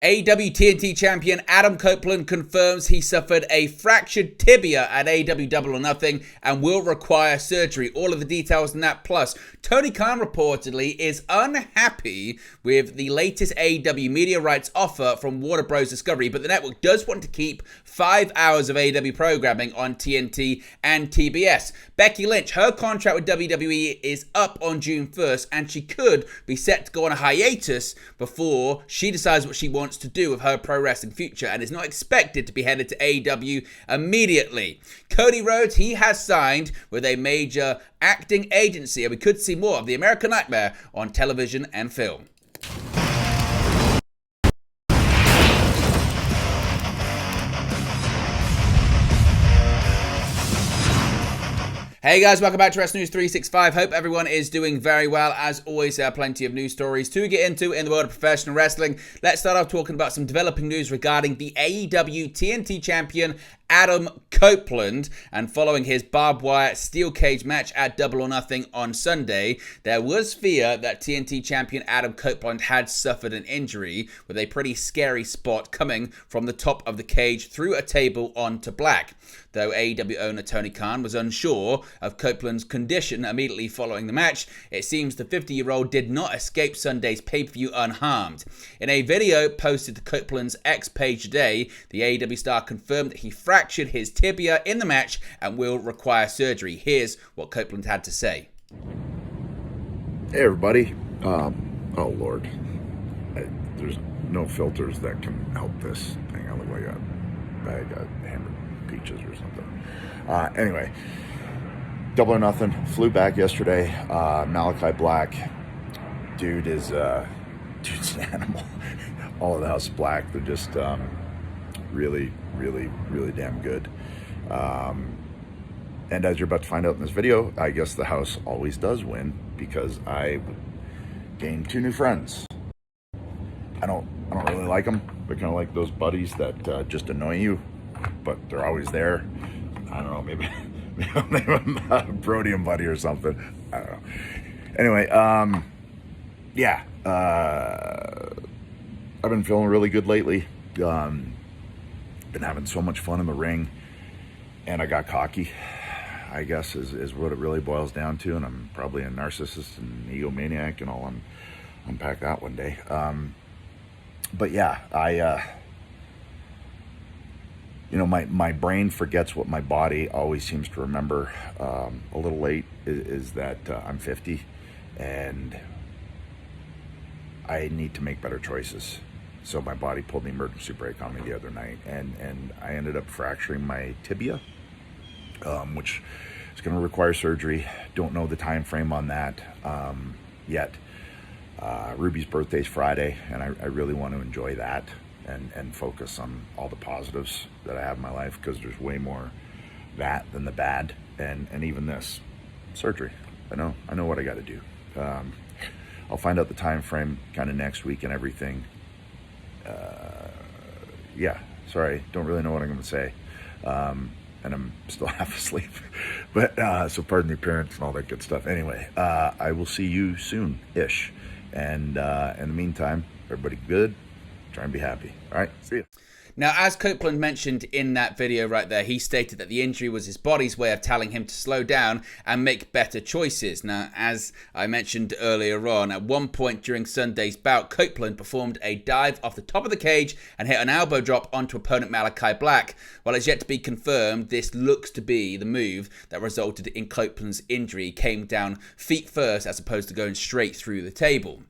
AEW TNT champion Adam Copeland confirms he suffered a fractured tibia at AEW Double or Nothing and will require surgery. All of the details on that. Plus, Tony Khan reportedly is unhappy with the latest AEW media rights offer from Warner Bros. Discovery, but the network does want to keep 5 hours of AEW programming on TNT and TBS. Becky Lynch, her contract with WWE is up on June 1st, and she could be set to go on a hiatus before she decides what she wants to do with her pro wrestling future, and is not expected to be headed to AEW immediately. Cody Rhodes, he has signed with a major acting agency, and we could see more of the American Nightmare on television and film. Hey guys, welcome back to Wrestling News 365. Hope everyone is doing very well. As always, there are plenty of news stories to get into in the world of professional wrestling. Let's start off talking about some developing news regarding the AEW TNT champion Adam Copeland, and following his barbed wire steel cage match at Double or Nothing on Sunday, there was fear that TNT champion Adam Copeland had suffered an injury with a pretty scary spot coming from the top of the cage through a table onto black. Though AEW owner Tony Khan was unsure of Copeland's condition immediately following the match, it seems the 50-year-old did not escape Sunday's pay-per-view unharmed. In a video posted to Copeland's X page today, the AEW star confirmed that he fractured his tibia in the match and will require surgery. Here's what Copeland had to say. Hey everybody. Oh Lord. There's no filters that can help this thing. I look like a bag of hammered peaches or something. Anyway, Double or Nothing. Flew back yesterday. Malachi Black. Dude's an animal. All of the House of Black. They're just really damn good. And as you're about to find out in this video, I guess the house always does win because I gained 2 new friends. I don't really like them. They're kind of like those buddies that just annoy you, but they're always there. I don't know, maybe I'll name him a Brodium buddy or something. I don't know. Anyway, I've been feeling really good lately. Been having so much fun in the ring, and I got cocky, I guess is what it really boils down to, and I'm probably a narcissist and egomaniac, and I'll unpack that one day. But yeah, my brain forgets what my body always seems to remember a little late, is that I'm 50, and I need to make better choices. So my body pulled the emergency brake on me the other night, and I ended up fracturing my tibia, which is going to require surgery. Don't know the time frame on that yet. Ruby's birthday's Friday, and I really want to enjoy that and focus on all the positives that I have in my life, because there's way more that than the bad, and even this surgery. I know what I got to do. I'll find out the time frame kind of next week and everything. Sorry, don't really know what I'm going to say, and I'm still half asleep, but so pardon the appearance and all that good stuff. Anyway, I will see you soon-ish, and in the meantime, everybody good, try and be happy. All right, see you. Now, as Copeland mentioned in that video right there, he stated that the injury was his body's way of telling him to slow down and make better choices. Now, as I mentioned earlier on, at one point during Sunday's bout, Copeland performed a dive off the top of the cage and hit an elbow drop onto opponent Malachi Black. While it's yet to be confirmed, this looks to be the move that resulted in Copeland's injury. He came down feet first as opposed to going straight through the table.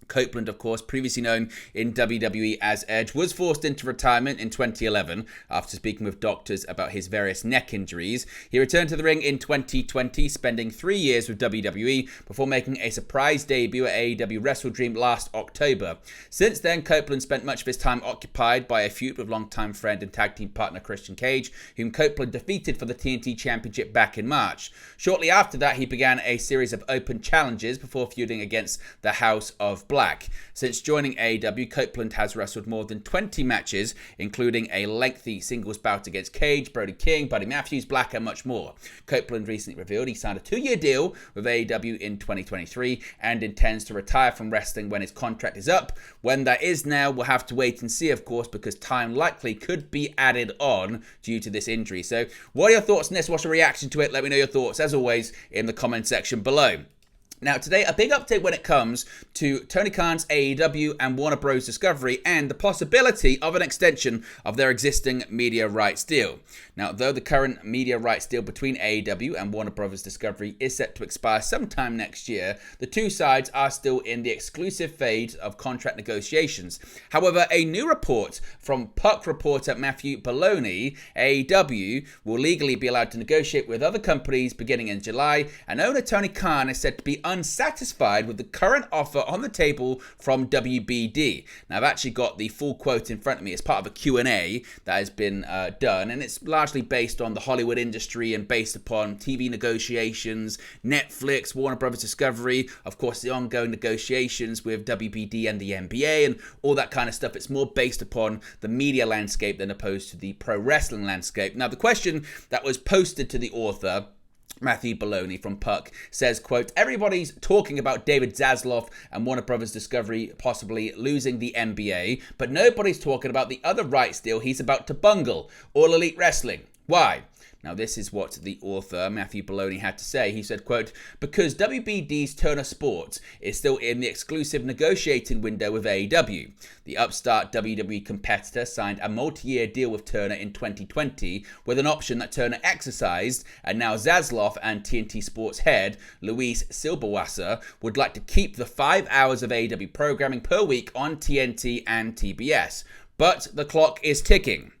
Copeland, of course, previously known in WWE as Edge, was forced into retirement in 2011 after speaking with doctors about his various neck injuries. He returned to the ring in 2020, spending 3 years with WWE before making a surprise debut at AEW Wrestle Dream last October. Since then, Copeland spent much of his time occupied by a feud with longtime friend and tag team partner Christian Cage, whom Copeland defeated for the TNT Championship back in March. Shortly after that, he began a series of open challenges before feuding against the House of Black. black. Since joining AEW, Copeland has wrestled more than 20 matches, including a lengthy singles bout against Cage, Brody King, Buddy Matthews, Black, and much more. Copeland recently revealed he signed a 2-year deal with AEW in 2023 and intends to retire from wrestling when his contract is up. When that is now, we'll have to wait and see, of course, because time likely could be added on due to this injury. So what are your thoughts on this? What's your reaction to it? Let me know your thoughts, as always, in the comment section below. Now, today, a big update when it comes to Tony Khan's AEW and Warner Bros. Discovery and the possibility of an extension of their existing media rights deal. Now, though the current media rights deal between AEW and Warner Bros. Discovery is set to expire sometime next year, the two sides are still in the exclusive phase of contract negotiations. However, a new report from Puck reporter Matthew Baloney, AEW will legally be allowed to negotiate with other companies beginning in July, and owner Tony Khan is said to be unsatisfied with the current offer on the table from WBD. Now, I've actually got the full quote in front of me as part of a Q&A that has been done, and it's largely based on the Hollywood industry and based upon TV negotiations, Netflix, Warner Bros. Discovery, of course, the ongoing negotiations with WBD and the NBA and all that kind of stuff. It's more based upon the media landscape than opposed to the pro wrestling landscape. Now, the question that was posted to the author, Matthew Baloney from Puck, says, quote, everybody's talking about David Zaslav and Warner Bros. Discovery possibly losing the NBA, but nobody's talking about the other rights deal he's about to bungle, All Elite Wrestling. Why? Now, this is what the author, Matthew Baloney, had to say. He said, quote, because WBD's Turner Sports is still in the exclusive negotiating window with AEW. The upstart WWE competitor signed a multi-year deal with Turner in 2020 with an option that Turner exercised, and now Zaslav and TNT Sports head Luis Silberwasser would like to keep the 5 hours of AEW programming per week on TNT and TBS. But the clock is ticking.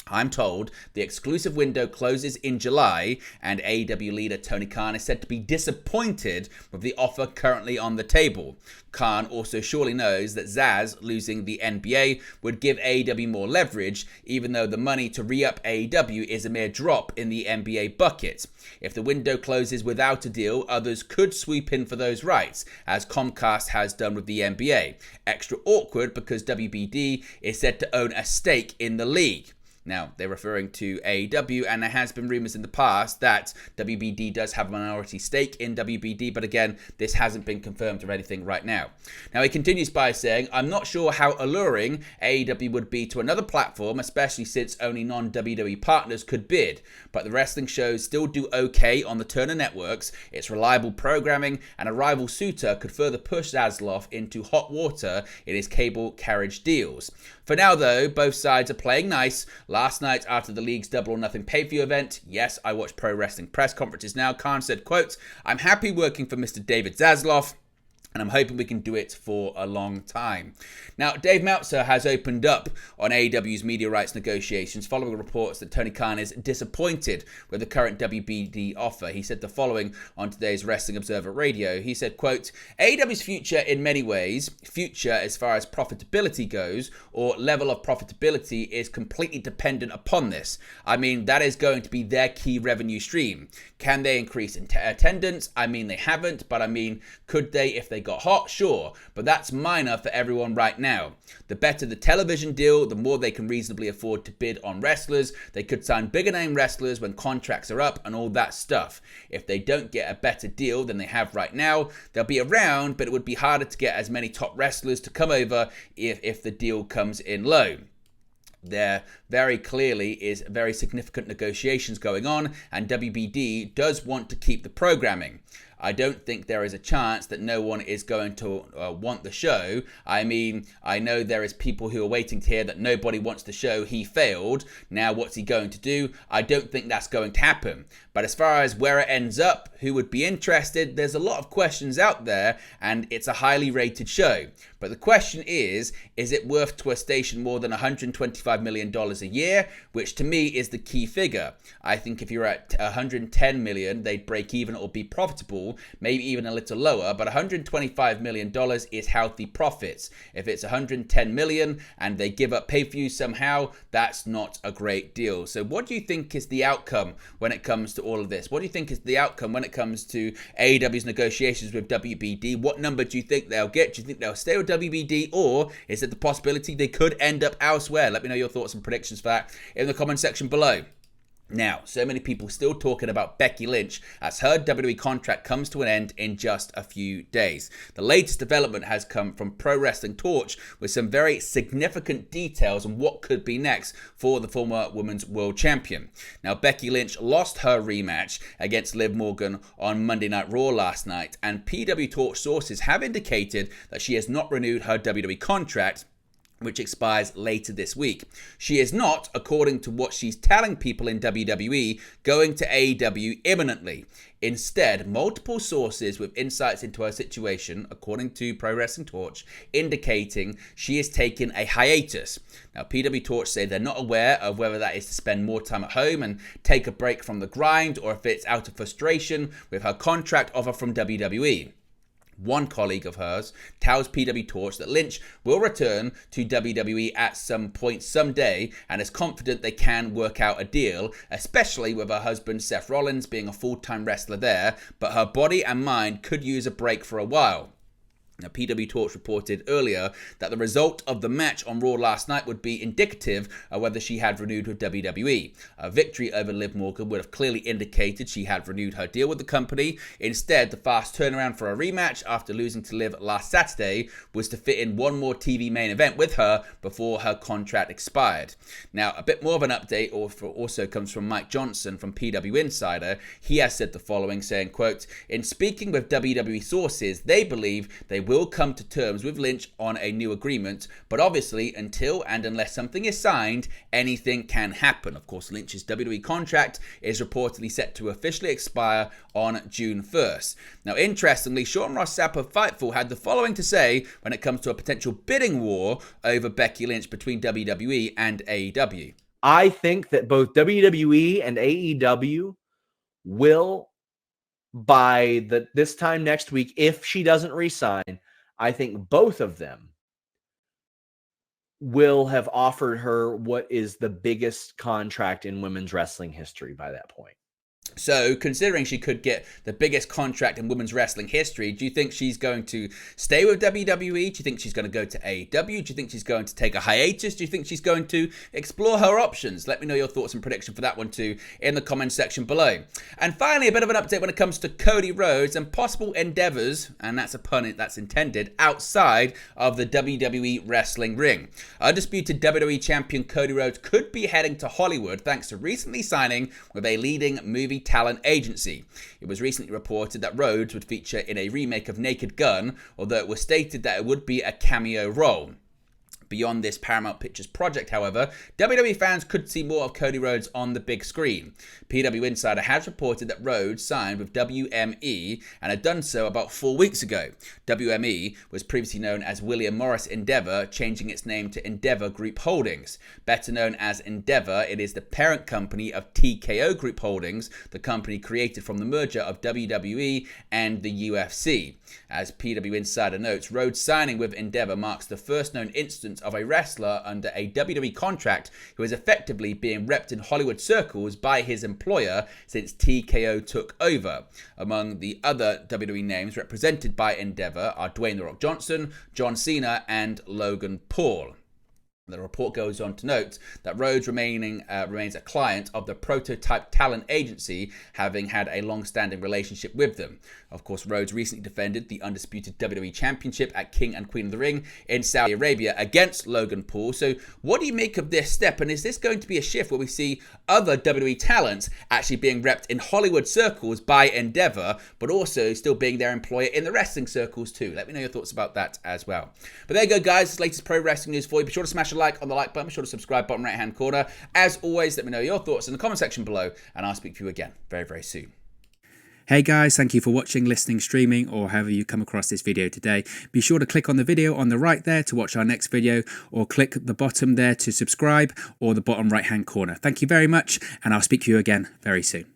I'm told the exclusive window closes in July, and AEW leader Tony Khan is said to be disappointed with the offer currently on the table. Khan also surely knows that Zaz losing the NBA would give AEW more leverage, even though the money to re-up AEW is a mere drop in the NBA bucket. If the window closes without a deal, others could swoop in for those rights, as Comcast has done with the NBA. Extra awkward because WBD is said to own a stake in the league. Now, they're referring to AEW, and there has been rumors in the past that WBD does have a minority stake in WBD, but again, this hasn't been confirmed or anything right now. Now, he continues by saying, I'm not sure how alluring AEW would be to another platform, especially since only non-WWE partners could bid, but the wrestling shows still do okay on the Turner networks. Its reliable programming and a rival suitor could further push Zaslav into hot water in his cable carriage deals. For now, though, both sides are playing nice. Last night, after the league's Double or Nothing pay-per-view event, yes, I watch pro wrestling press conferences now, Khan said, quote, I'm happy working for Mr. David Zaslav, and I'm hoping we can do it for a long time. Now, Dave Meltzer has opened up on AEW's media rights negotiations following reports that Tony Khan is disappointed with the current WBD offer. He said the following on today's Wrestling Observer Radio. He said, quote, AEW's future in many ways, future as far as profitability goes, or level of profitability, is completely dependent upon this. I mean, that is going to be their key revenue stream. Can they increase attendance? I mean, they haven't, but I mean, could they if they got hot? Sure, but that's minor for everyone right now. The better the television deal, the more they can reasonably afford to bid on wrestlers. They could sign bigger name wrestlers when contracts are up and all that stuff. If they don't get a better deal than they have right now, they'll be around, but it would be harder to get as many top wrestlers to come over if the deal comes in low. There very clearly is very significant negotiations going on, and WBD does want to keep the programming. I don't think there is a chance that no one is going to want the show. I mean, I know there is people who are waiting to hear that nobody wants the show, he failed. Now what's he going to do? I don't think that's going to happen. But as far as where it ends up, who would be interested, there's a lot of questions out there, and it's a highly rated show. But the question is it worth to a station more than $125 million a year? Which to me is the key figure. I think if you're at $110 million, they'd break even or be profitable. level, maybe even a little lower, but $125 million is healthy profits. If it's $110 million and they give up pay-per-views somehow, that's not a great deal. So what do you think is the outcome when it comes to all of this? What do you think is the outcome when it comes to AEW's negotiations with WBD? What number do you think they'll get? Do you think they'll stay with WBD, or is it the possibility they could end up elsewhere? Let me know your thoughts and predictions for that in the comment section below. Now, so many people still talking about Becky Lynch as her WWE contract comes to an end in just a few days. The latest development has come from Pro Wrestling Torch with some very significant details on what could be next for the former Women's World Champion. Now, Becky Lynch lost her rematch against Liv Morgan on Monday Night Raw last night, and PW Torch sources have indicated that she has not renewed her WWE contract, which expires later this week. She is not, according to what she's telling people in WWE, going to AEW imminently. Instead, multiple sources with insights into her situation, according to Pro Wrestling Torch, indicating she is taking a hiatus. Now, PW Torch say they're not aware of whether that is to spend more time at home and take a break from the grind, or if it's out of frustration with her contract offer from WWE. One colleague of hers tells PW Torch that Lynch will return to WWE at some point someday and is confident they can work out a deal, especially with her husband Seth Rollins being a full-time wrestler there, but her body and mind could use a break for a while. Now, PW Torch reported earlier that the result of the match on Raw last night would be indicative of whether she had renewed with WWE. A victory over Liv Morgan would have clearly indicated she had renewed her deal with the company. Instead, the fast turnaround for a rematch after losing to Liv last Saturday was to fit in one more TV main event with her before her contract expired. Now, a bit more of an update also comes from Mike Johnson from PW Insider. He has said the following, saying, quote, "In speaking with WWE sources, they believe they will come to terms with Lynch on a new agreement, but obviously until and unless something is signed, anything can happen." Of course, Lynch's WWE contract is reportedly set to officially expire on June 1st. Now, interestingly, Sean Ross Sapp of Fightful had the following to say when it comes to a potential bidding war over Becky Lynch between WWE and AEW. I think that both WWE and AEW will, by this time next week, if she doesn't resign, I think both of them will have offered her what is the biggest contract in women's wrestling history by that point. So, considering she could get the biggest contract in women's wrestling history, do you think she's going to stay with WWE? Do you think she's going to go to AEW? Do you think she's going to take a hiatus? Do you think she's going to explore her options? Let me know your thoughts and prediction for that one too in the comment section below. And finally, a bit of an update when it comes to Cody Rhodes and possible endeavors, and that's a pun that's intended, outside of the WWE wrestling ring. Undisputed WWE champion Cody Rhodes could be heading to Hollywood thanks to recently signing with a leading movie talent agency. It was recently reported that Rhodes would feature in a remake of Naked Gun, although it was stated that it would be a cameo role. Beyond this Paramount Pictures project, however, WWE fans could see more of Cody Rhodes on the big screen. PW Insider has reported that Rhodes signed with WME and had done so about 4 weeks ago. WME was previously known as William Morris Endeavor, changing its name to Endeavor Group Holdings. Better known as Endeavor, it is the parent company of TKO Group Holdings, the company created from the merger of WWE and the UFC. As PW Insider notes, Rhodes signing with Endeavor marks the first known instance of a wrestler under a WWE contract who is effectively being repped in Hollywood circles by his employer since TKO took over. Among the other WWE names represented by Endeavor are Dwayne "The Rock" Johnson, John Cena, and Logan Paul. The report goes on to note that Rhodes remains a client of the Prototype Talent Agency, having had a long-standing relationship with them. Of course, Rhodes recently defended the undisputed WWE Championship at King and Queen of the Ring in Saudi Arabia against Logan Paul. So what do you make of this step? And is this going to be a shift where we see other WWE talents actually being repped in Hollywood circles by Endeavor, but also still being their employer in the wrestling circles too? Let me know your thoughts about that as well. But there you go, guys. This latest pro wrestling news for you. Be sure to smash a like on the like button. Be sure to subscribe, bottom right hand corner. As always, let me know your thoughts in the comment section below, and I'll speak to you again very, very soon. Hey guys, thank you for watching, listening, streaming, or however you come across this video today. Be sure to click on the video on the right there to watch our next video, or click the bottom there to subscribe, or the bottom right hand corner. Thank you very much, and I'll speak to you again very soon.